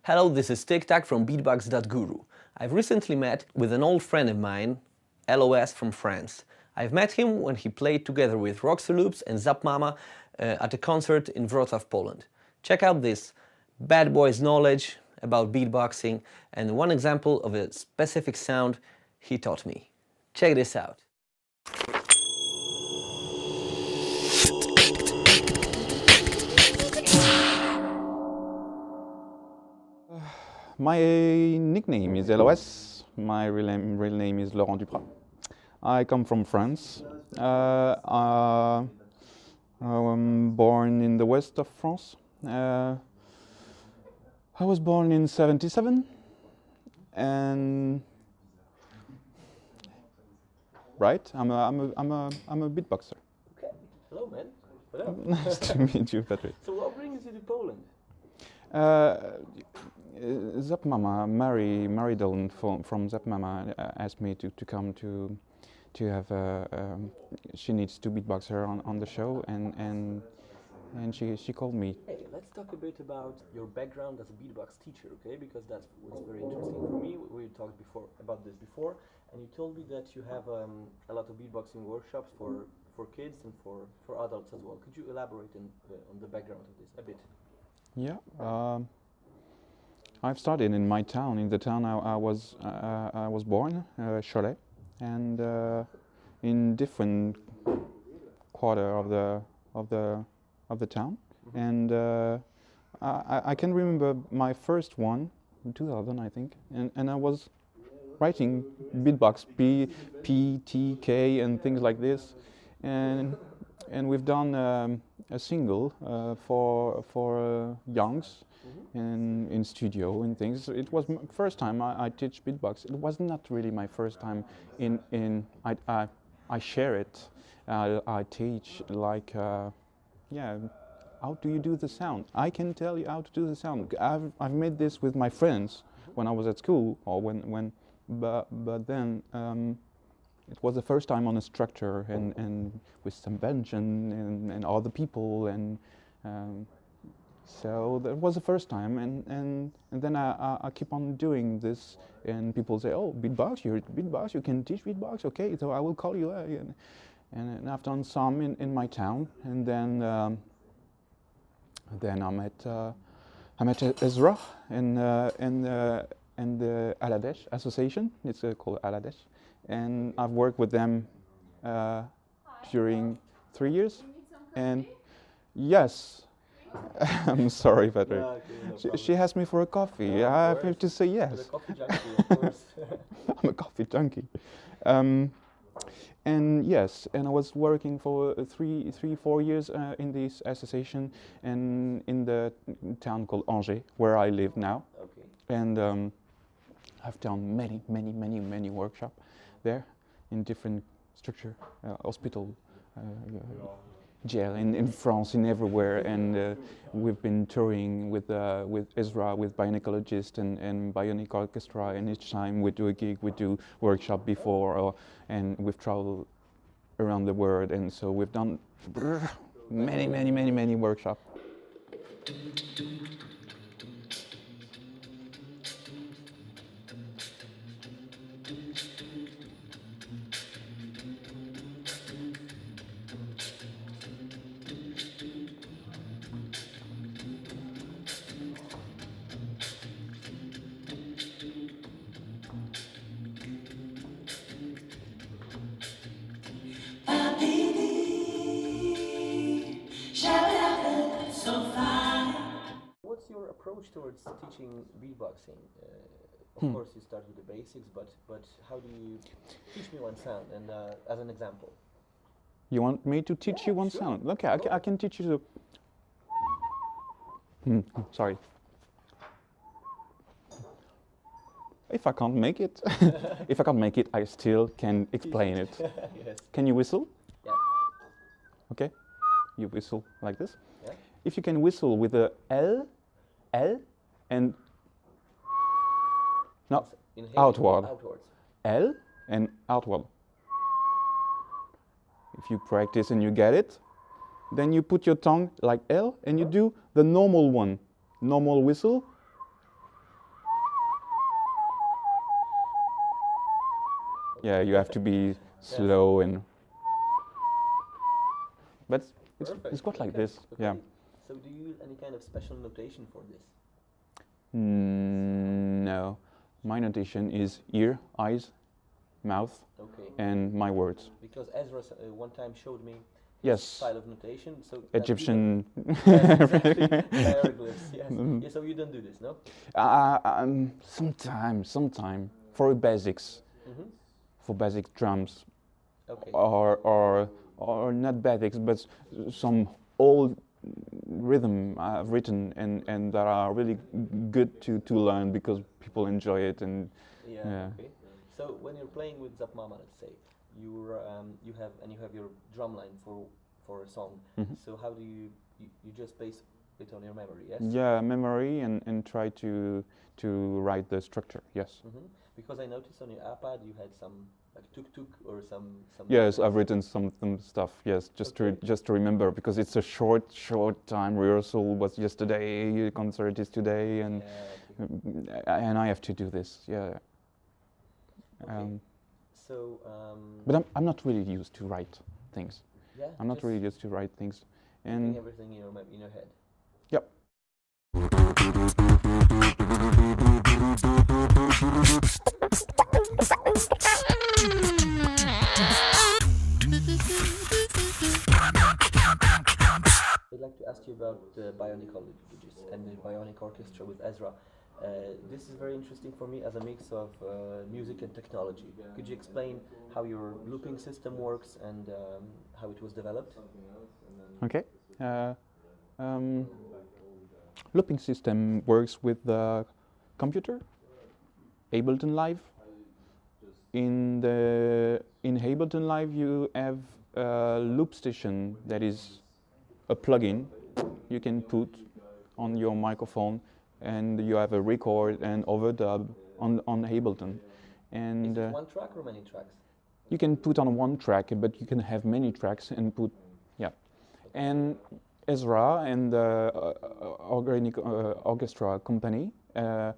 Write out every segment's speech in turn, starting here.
Hello, this is Tic Tac from beatbox.guru. I've recently met with an old friend of mine, L.O.S. from France. I've met him when he played together with Roxy Loops and Zap Mama at a concert in Wrocław, Poland. Check out this bad boy's knowledge about beatboxing and one example of a specific sound he taught me. Check this out. My nickname is L.O.S. My real name is Laurent Duprat. I come from France. I'm born in the west of France. I was born in '77, and right, I'm a beatboxer. Okay, hello man. Hello. Nice to meet you, Patrick. So what brings you to Poland? Zap Mama, Mary Dillon from Zap Mama asked me to come to have she needs to beatbox her on the show, and she called me. Hey, let's talk a bit about your background as a beatbox teacher, okay? Because that's what's very interesting for me. We talked about this before, and you told me that you have a lot of beatboxing workshops for kids and for adults as well. Could you elaborate on the background of this a bit? Yeah. I've started in my town, in the town I was born, Cholet, and in different quarter of the town. Mm-hmm. And I can remember my first one in 2000, I think, and I was writing beatbox, P, T, K, and things like this, and we've done a single for youngs. Mm-hmm. in studio and things. It was first time I teach beatbox. It was not really my first time I share it. I teach like yeah, how do you do the sound? I can tell you how to do the sound. I've made this with my friends when I was at school, or but then it was the first time on a structure and with some bench and other people and. So that was the first time, and then I keep on doing this, and people say, "Oh, beatbox! You're beatbox. You can teach beatbox. Okay, so I will call you." And I've done some in my town, and then I met Ezra and the L.O.S. Association. It's called L.O.S, and I've worked with them during 3 years, and yes. I'm sorry, Patrick. Yeah, okay, no she asked me for a coffee. Yeah, I have to say yes. You're a coffee junkie, of course. I'm a coffee junkie. And yes, and I was working for 4 years in this association and in the town called Angers, where I live now. Okay. And I've done many workshops there in different structure, hospital. Jail in France, in everywhere, and we've been touring with Ezra, with Bionicologist and Bionic Orchestra, and each time we do a gig, we do workshop before, and we've traveled around the world, and so we've done many workshops. What's your approach towards teaching beatboxing? Of course, you start with the basics, but how do you teach me one sound? And as an example, you want me to teach you one sound? Okay, I can teach you the. Sorry. If I can't make it, I still can explain it. Yes. Can you whistle? Yeah. Okay. You whistle like this. Yeah. If you can whistle with the L, and no, outward. L and outward. If you practice and you get it, then you put your tongue like L and you do the normal one, normal whistle. Yeah, you have to be slow and. But it's got like this. Okay. Yeah. So do you use any kind of special notation for this? No, my notation is ear, eyes, mouth, and my words. Because Ezra one time showed me Yes. style of notation. So Egyptian. Yes, exactly. Hieroglyphs. Yes. Yeah, so you don't do this, no? Sometime for basics, for basic drums, or not basics, but some old rhythm I've written and that are really good to learn because people enjoy it and yeah. Okay. So when you're playing with Zap Mama, let's say you have your drum line for a song. So how do you just base it on your memory? Yes. Yeah, memory and try to write the structure. Yes. Because I noticed on your iPad you had some like tuk or some. Yes, I've written some stuff. Yes, just to remember because it's a short time. Rehearsal was yesterday, concert is today, and I have to do this. Yeah. Okay. But I'm not really used to write things. Yeah. I'm not really used to write things. And everything in your head. Yep. I'd like to ask you about the bionic languages and the bionic orchestra with Ezra. This is very interesting for me as a mix of music and technology. Could you explain how your looping system works and how it was developed? Okay. Looping system works with the computer, Ableton Live. In Ableton Live, you have a loop station that is a plugin you can put on your microphone, and you have a record and overdub on Ableton. And is it one track or many tracks? You can put on one track, but you can have many tracks and put, yeah. And Ezra and the organic orchestra company, there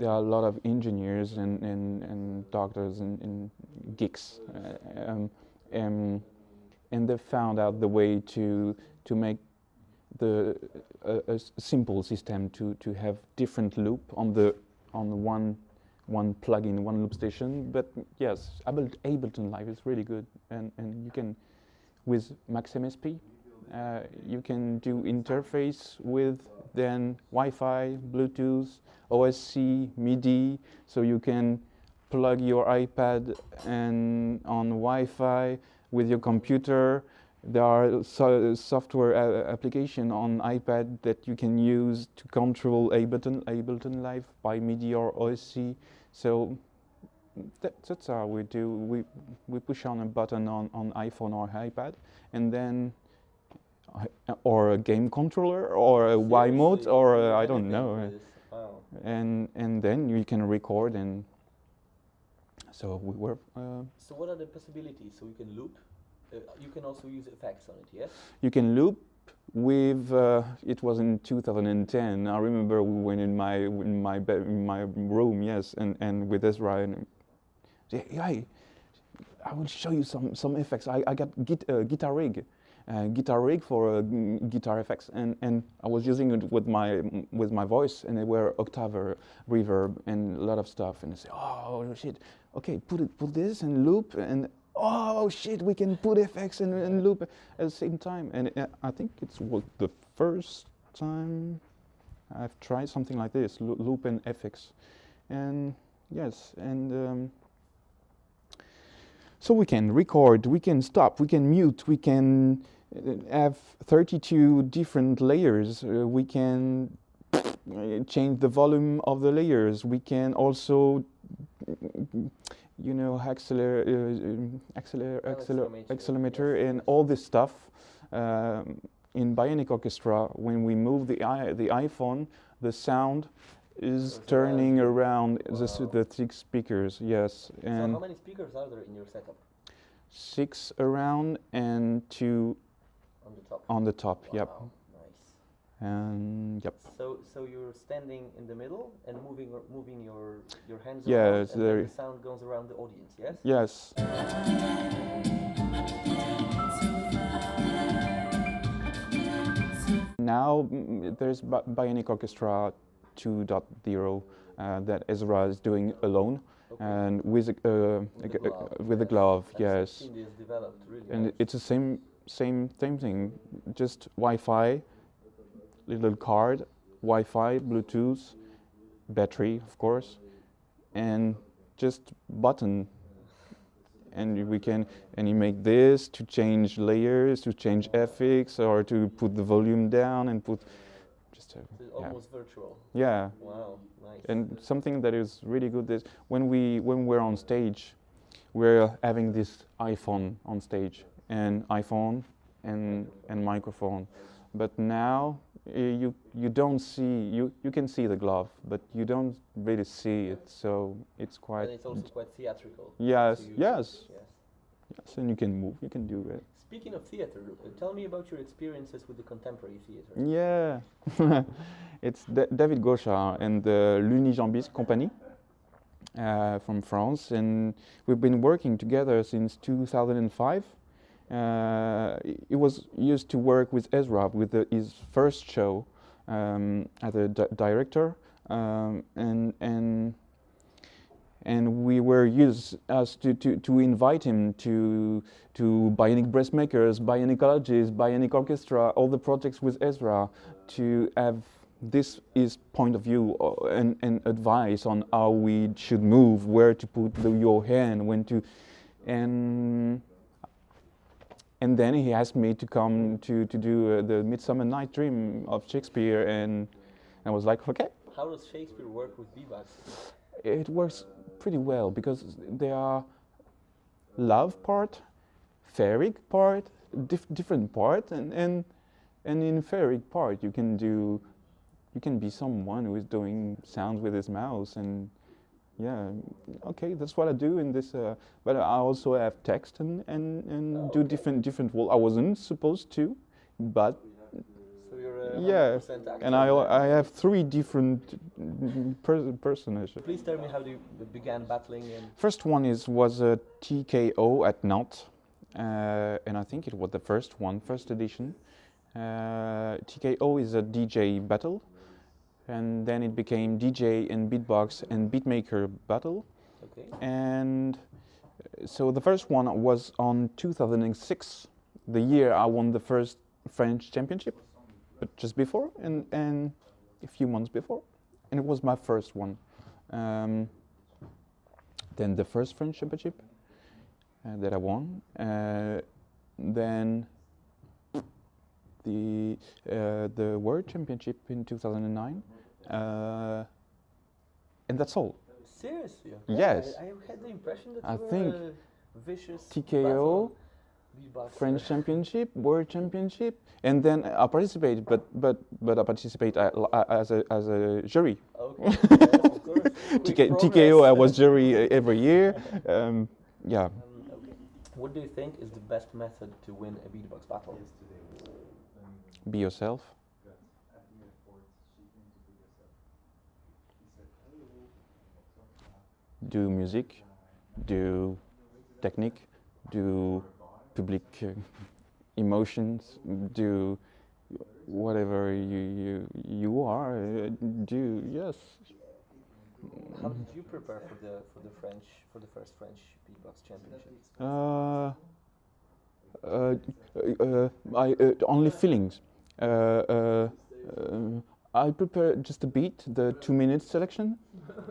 are a lot of engineers and doctors and geeks, and they found out the way to make a simple system to have different loop on one plugin, one loop station. But yes, Ableton Live is really good, and you can, with Max MSP, you can do interface with then Wi-Fi, Bluetooth, OSC, MIDI, so you can plug your iPad and on Wi-Fi with your computer. There are software application on iPad that you can use to control Ableton Live by MIDI or OSC. So that's how we do. We push on a button on iPhone or iPad, and then or a game controller or a Y-mode or I don't know. Wow. And then you can record, and so we were. So what are the possibilities? So you can loop. You can also use effects on it, yes? You can loop with. It was in 2010. I remember we went in my room, yes, and with Ezra, and I will show you some effects. I got guitar rig for guitar effects, and I was using it with my voice, and they were octave, reverb, and a lot of stuff. And I say, oh shit, okay, put this and loop, and oh shit, we can put effects and loop at the same time. And I think it was the first time I've tried something like this, loop and effects, and yes, and. So we can record, we can stop, we can mute, we can have 32 different layers. We can change the volume of the layers. We can also, accelerometer and all this stuff. In Bionic Orchestra, when we move the iPhone, the sound is turning around the 6 speakers, yes. And so how many speakers are there in your setup? 6 around and 2 on the top. Wow, Yep. Nice. And yep. So you're standing in the middle and moving your hands Yeah, around, it's and then very. the sound goes around the audience. Yes. Yes. Now there's Bionic Orchestra 2.0 that Ezra is doing alone, Okay. and with with a glove. Yes. Something is developed really. And nice. it's the same thing, just Wi-Fi, little card, Wi-Fi, Bluetooth, battery, of course, and just button. And we can, and you make this to change layers, to change FX, or to put the volume down and put just So it's almost virtual. yeah. Wow, nice. And something that is really good is when we're on stage, we're having this iPhone on stage, and iPhone and microphone. But now you don't see, you can see the glove, but you don't really see it. So it's quite. And it's also quite theatrical. Yes, to use yes, it, yes. yes, and you can move, you can do it. Speaking of theater, tell me about your experiences with the contemporary theater. Yeah, it's David Gauchard and the l'Unijambiste company from France, and we've been working together since 2005. He was used to work with Ezra with his first show as a director, and we were used as to invite him to Bionic Breast Makers, Bionic Colleges, Bionic Orchestra, all the projects with Ezra, to have this is point of view and advice on how we should move, where to put your hand, when to, and then he asked me to come to do the Midsummer Night Dream of Shakespeare, and I was like, okay. How does Shakespeare work with beatbox? It works pretty well because there are love part, fairy part, different part, and in fairy part you can be someone who is doing sounds with his mouth, and yeah, okay, that's what I do in this. But I also have text and do different role. I wasn't supposed to, but So you're a yeah, 100% actor. and I have 3 different personages. Please tell me how you began battling. First one was a TKO at Nantes, and I think it was the first edition. TKO is a DJ battle, and then it became DJ and beatbox and beatmaker battle. Okay. And so the first one was on 2006, the year I won the first French championship, but just before, and a few months before, and it was my first one. Then the first French championship that I won, then the World Championship in 2009, and that's all. Seriously? Yes. I had the impression that I you were think a vicious TKO, beatboxer. French Championship, World Championship, and then I participate, but I participate as a jury. Okay. Yes, of course. TKO, I was jury every year. Yeah. Okay. What do you think is the best method to win a beatbox battle? Be yourself. Do music, do technique, do public emotions, do whatever you are. Do yes. How did you prepare for the first French beatbox championship? Only feelings. I prepare just a beat, the 2-minute selection,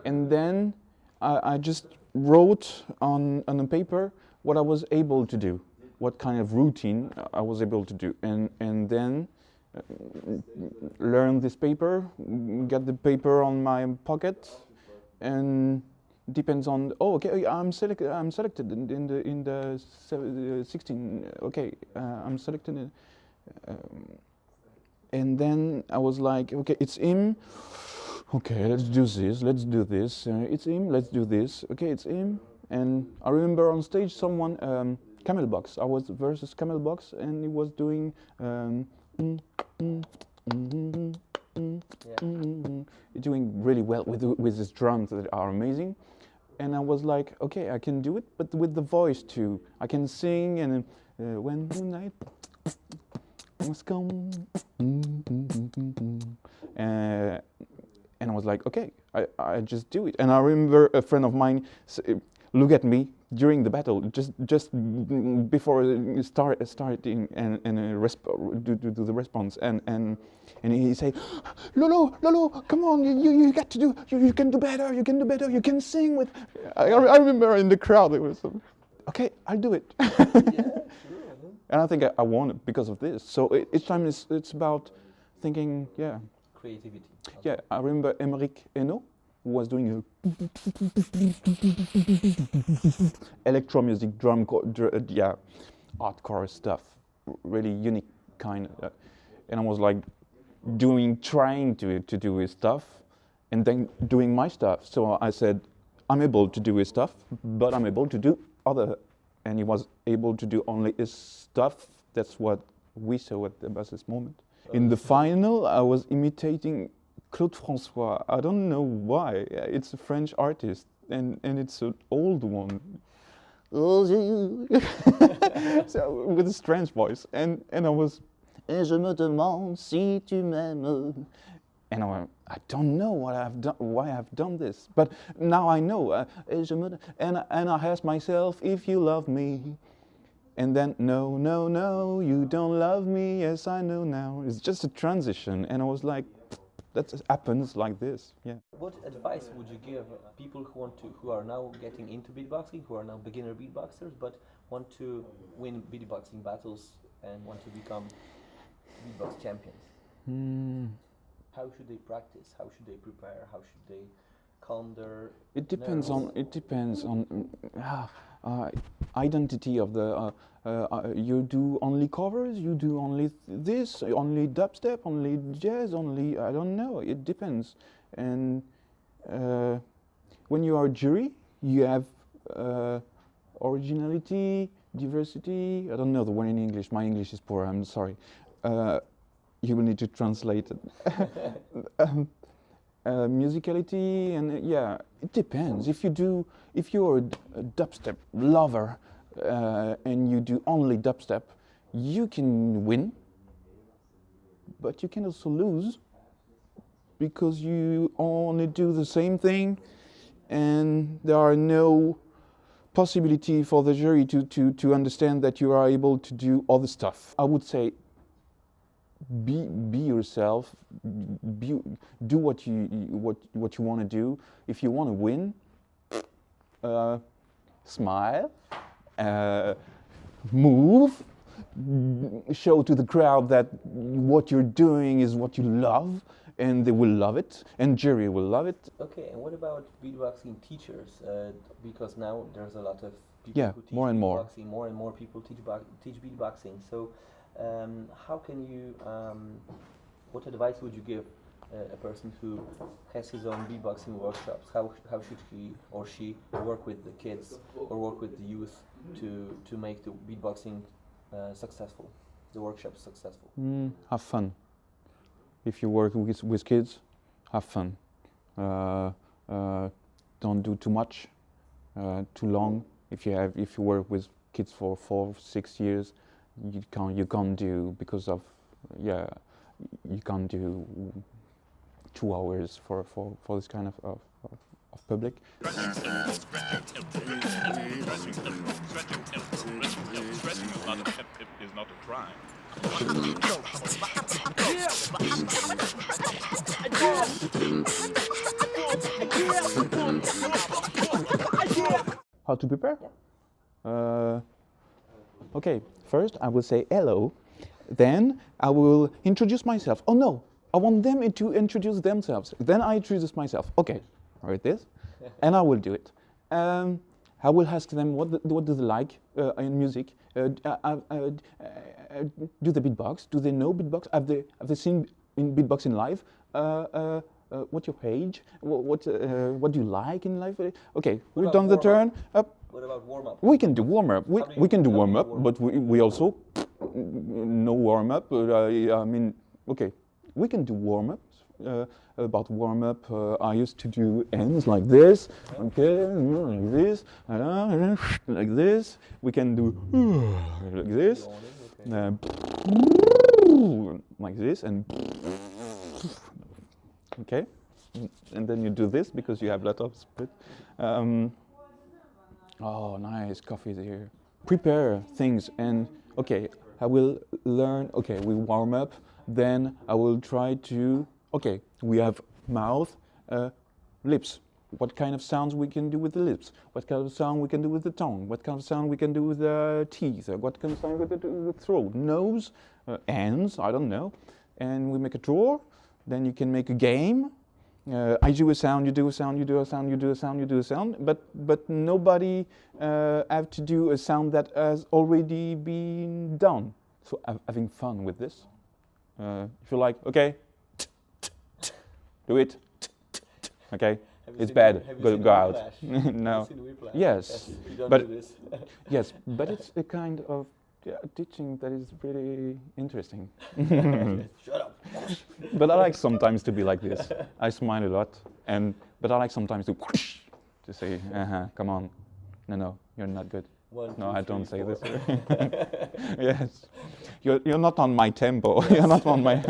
and then I just wrote on a paper what I was able to do, what kind of routine I was able to do, and then learn this paper, get the paper on my pocket, and depends on I'm selected in the 16. Okay, I'm selected. And then I was like, okay, it's him. Okay, let's do this. Let's do this. It's him. Let's do this. Okay, it's him. And I remember on stage someone Camelbox. I was versus Camelbox, and he was doing doing really well with his drums that are amazing. And I was like, okay, I can do it, but with the voice too. I can sing, and when the night was gone, and I was like, okay, I just do it. And I remember a friend of mine look at me during the battle, just before starting and do the response, and he say, Lolo, come on, you got to do, you can do better, you can sing with. I remember in the crowd it was, okay, I'll do it. Yeah, sure. And I think I won it because of this. So each time it's about thinking, yeah. Creativity. Yeah, I remember Emmerich Eno, who was doing a electro music, hardcore stuff, really unique kind. And I was like trying to do his stuff, and then doing my stuff. So I said, I'm able to do his stuff, but I'm able to do other. And he was able to do only his stuff. That's what we saw at the bassist moment. In the final, I was imitating Claude François. I don't know why. It's a French artist, and it's an old one. So, with a strange voice. And I was, et je me demande si tu m'aimes. And I don't know why I've done this. But now I know. And I ask myself, if you love me. And then, no, you don't love me, yes, I know now. It's just a transition, and I was like, that happens like this, yeah. What advice would you give people who are now getting into beatboxing, who are now beginner beatboxers, but want to win beatboxing battles and want to become beatbox champions? How should they practice? How should they prepare? How should they calm their nerves? It depends on identity of the. You do only covers. You do only this. Only dubstep. Only jazz. Only I don't know. It depends. And when you are a jury, you have originality, diversity. I don't know the word in English. My English is poor. I'm sorry. You will need to translate it. Musicality, and yeah, it depends. If you're a dubstep lover and you do only dubstep, you can win, but you can also lose because you only do the same thing, and there are no possibility for the jury to understand that you are able to do other stuff. I would say, be yourself. Do what you want to do. If you want to win, smile, move, show to the crowd that what you're doing is what you love, and they will love it, and jury will love it. Okay, and what about beatboxing teachers? Because now there's a lot of people who teach more and more. beatboxing. More and more people teach beatboxing. So, how can you? What advice would you give a person who has his own beatboxing workshops? How should he or she work with the kids or work with the youth to make the beatboxing successful, the workshop successful? Have fun. If you work with kids, have fun. Don't do too much, too long. If you work with kids for 4-6 years, you can't do, because of you can't do 2 hours for this kind of public. Is not a crime. How to prepare? Okay, first I will say hello, then I will introduce myself. Oh no, I want them to introduce themselves. Then I introduce myself. Okay, write this, and I will do it. I will ask them what do they like in music. Do the beatbox? Do they know beatbox? Have they seen beatboxing live? What's your age? What do you like in life? Okay, we've done the turn up. What about warm up? We can do warm up. We can do warm up, but we also no warm up. I mean, okay, we can do warm-ups. About warm-up, I used to do ends like this, okay, like this, like this. We can do like this, like this, and okay, and then you do this because you have a lot of spit. Oh, nice, coffee here. Prepare things and, okay, I will learn, okay, we warm up, then I will try to, okay, we have mouth, lips. What kind of sounds we can do with the lips? What kind of sound we can do with the tongue? What kind of sound we can do with the teeth? What kind of sound we can do with the throat? Nose, hands, I don't know. And we make a drawer, then you can make a game. I do a sound, you do a sound, you do a sound, you do a sound, you do a sound, but nobody have to do a sound that has already been done. So having fun with this. If you like, okay, do it, okay, it's bad, go out. No, yes, but yes, but it's a kind of teaching that is pretty interesting. Shut up. But I like sometimes to be like this. I smile a lot, but I like sometimes to say, come on, no, you're not good. No, I don't say this. Yes, you're not on my tempo. You're not on my.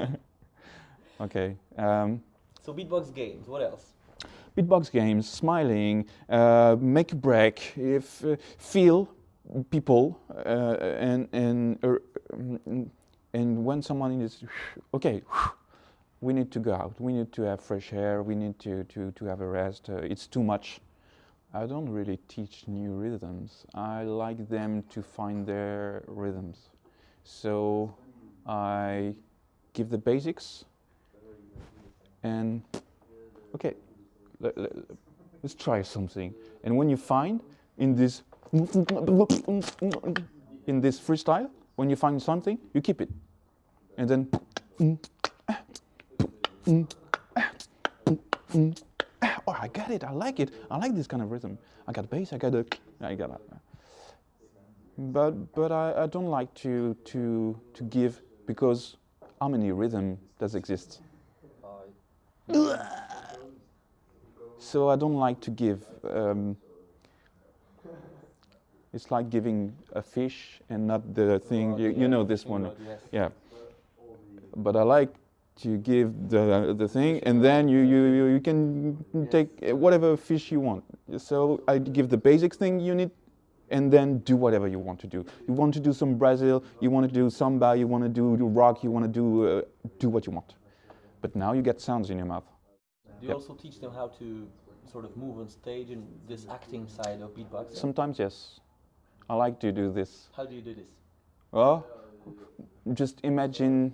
Okay. So beatbox games. What else? Beatbox games, smiling, make a break, feel people, and when someone is okay, we need to go out. We need to have fresh air. We need to have a rest. It's too much. I don't really teach new rhythms. I like them to find their rhythms. So I give the basics and okay, let's try something. And when you find in this freestyle, when you find something, you keep it. And then oh, I got it, I like it. I like this kind of rhythm. I got bass, I got a. But I don't like to give, because how many rhythm does exist? So I don't like to give. It's like giving a fish and not the thing. You know this one, yeah. But I like to give the thing, and then you can take whatever fish you want. So I give the basic thing you need, and then do whatever you want to do. You want to do some Brazil, you want to do samba, you want to do rock, you want to do what you want. But now you get sounds in your mouth. Do you also teach them how to sort of move on stage and this acting side of beatboxing? Sometimes, yes. I like to do this. How do you do this? Well, just imagine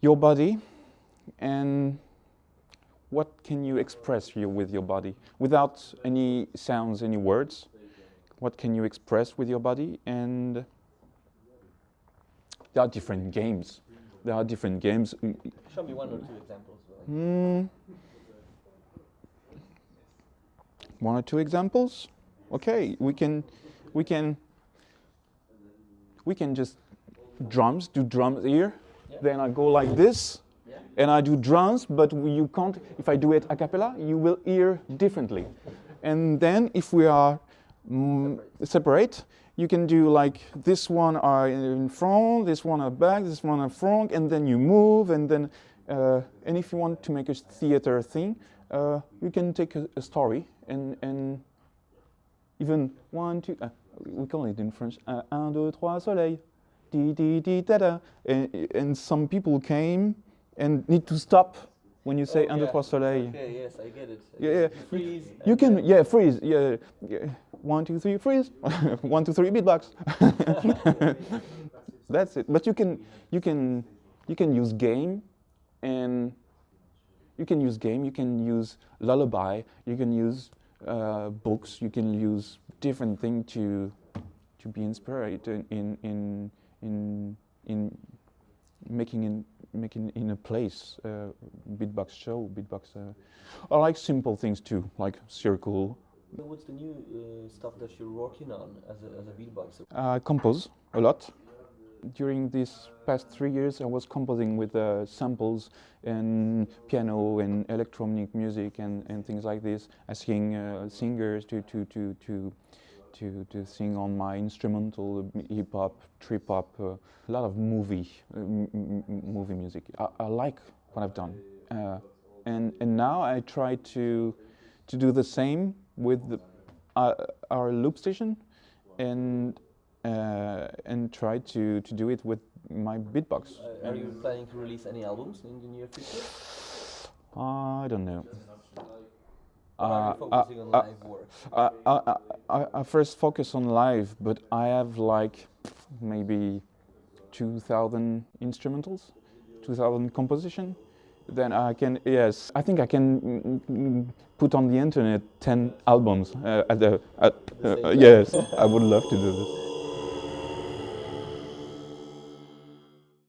your body, and what can you express with your body without any sounds, any words? What can you express with your body? And there are different games. There are different games. Show me one or two examples. One or two examples? Okay, we can just do drums here. Yeah. Then I go like this, yeah. And I do drums, but you can't. If I do it a cappella, you will hear differently. And then if we are separate, you can do like this one are in front, this one are back, this one are front, and then you move, and then and if you want to make a theater thing, you can take a story and even 1, 2. We call it in French. 1, 2, 3 soleil. Di di di da da. And some people came and need to stop when you say 1, 2, 3 soleil. Okay, yes, I get it. Yeah. Freeze. You can, yeah, freeze. Yeah. 1, 2, 3, freeze. 1, 2, 3, beatbox. That's it. But you can use game, and you can use lullaby, you can use books, you can use different things to be inspired in making in a place beatbox show, beatbox. I like simple things too, like circle. What's the new stuff that you're working on as a beatboxer? Compose a lot. During these past 3 years, I was composing with samples and piano and electronic music and things like this, asking singers to sing on my instrumental hip hop, trip hop, a lot of movie music. I like what I've done, and now I try to do the same with our loop station, and try to do it with my beatbox. Are you planning to release any albums in the near future? I don't know. Or are you focusing on live work? I first focus on live, but I have like maybe 2,000 instrumentals, 2,000 composition. Then I can, yes, I think I can put on the internet 10 albums yes, I would love to do this.